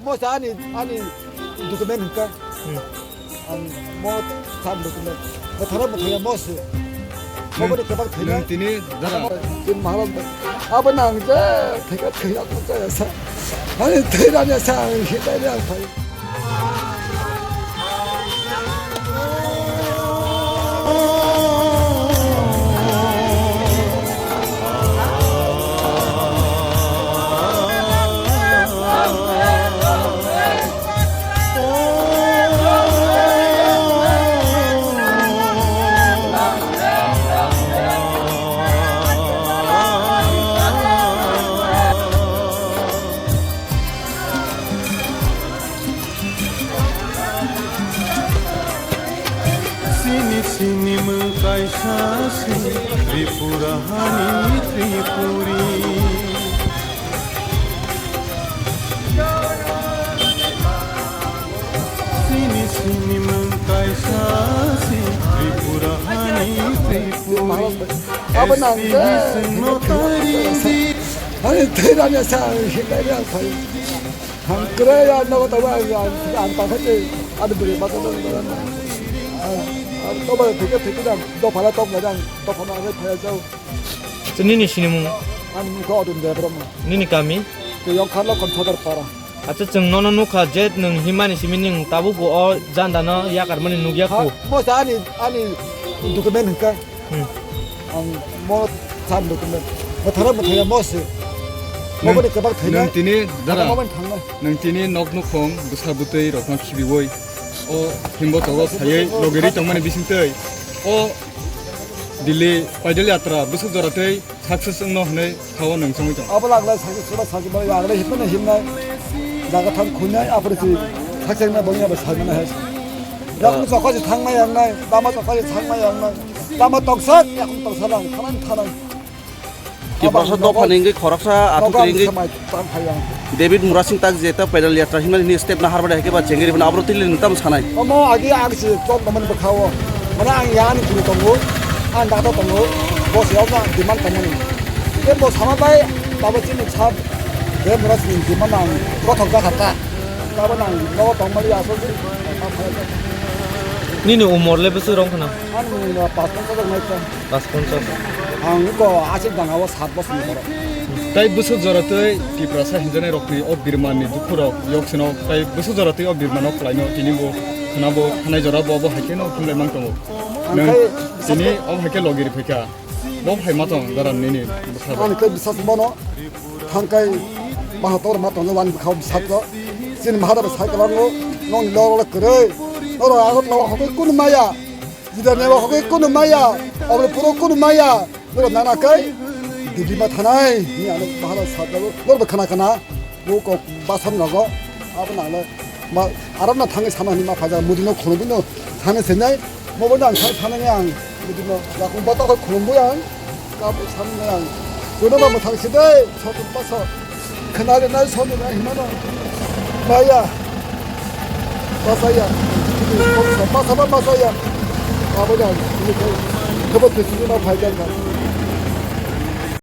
뭐사 아니 dokumen 뭐 사람 dokumen 뭐 다른 뭐 그냥 뭐스 뭐버리 그방 되냐 Nanti darah. 지금 말하면 아버랑 이제 내가 대학 국가에서 아니 대단한 상황이 기다려 Sini mengkai sasi Tripura hani Tripuri Sini mengkai sasi Tripura hani Tripuri 아버랑 이제 Estimisi 아니 대단한 상황이 기다려 그래야 너가 안 따가지 아들들이 맞아도 또 봐, 되게 너 발라 또 그냥 또 하나를 봐야죠. So nini sini mung 아니 그거 어딘데 그러면 nini kami. 그 영칼로 건초들 봐라. Acha cheng nono nuka jet nung himani simining tabu ko o janda no ya karmani nugya ko. 뭐 아니 dokumen 그러니까 뭐 사람 dokumen 뭐 다른 뭐 되냐 뭐스 뭐버리 그방 되냐 Nanti darah. 뭐만 강나 Nanti nok nukong besar betul rokang kibiwoi. Oh himbo togo saya logeri tongmani bisintei. Oh Dili paidal yatra besar joratei success no hne kawan nungsong itu. 아버랑라 사기 뭐 야그래 힘나 나가 탐 군냐 아버지 학생나 뭐냐 뭐 살면 해 야구 저까지 상마야 양나 남아 저까지 상마야 양나 남아 떡삭 야구 떡사랑 타는 Kiprasa do paningi khoraksa atu keringi David Murasing tak jeta pedal yatra himal ni step na harbada heke ba jengeri bana abro tilil nitam sanai 어머 아기 아기지 좀 너무 버카워 뭐나 양이 부르 동고 안 나도 동고 뭐 세우나 디만 동문이 이뭐 사마바이 나머지는 참내 문화스님 디만 난 그거 덕가 갔다 나보나 너 동물이 와서지 Nini umur le besu rong kana. 아니 나 파스포르트 냈다 Pas sponsor. 이거 아직 당하고 사봤습니다 Tai besar joratei kiprasa hinjane rokni o birmani dukurok yokseno tai besar joratei o birmano klaino tinibo khanabo khanai jora bobo hakeno khumle mangtongo. Nang sini o hake logiri pheka. Bo phai matong daran nini besar. 아니 그 비싸서 뭐노 한가이 마하토르 마토는 완 가고 비쌌어 지금 하다가 살까라고 넌 너를 그래 너를 아고 너 하고 있고는 마야 이제 내가 하고 있고는 마야 어느 프로 있고는 마야 너 나나까이 디디마 타나이 니 안에 하나 살다고 너도 가나 뭐고 마선나고 아버 나를 막 알았나 당에 사나니 막 가자 무디노 코노비노 사는 세냐 뭐보다 안 사는 양 무디노 야구 받다가 그런 거야 까부 사는 양 그러다 뭐 당신들 저도 빠서 그날의 날 손이나 힘하나 마야 마사야 빠사만 마사야 아버지 그거 대수나 발견가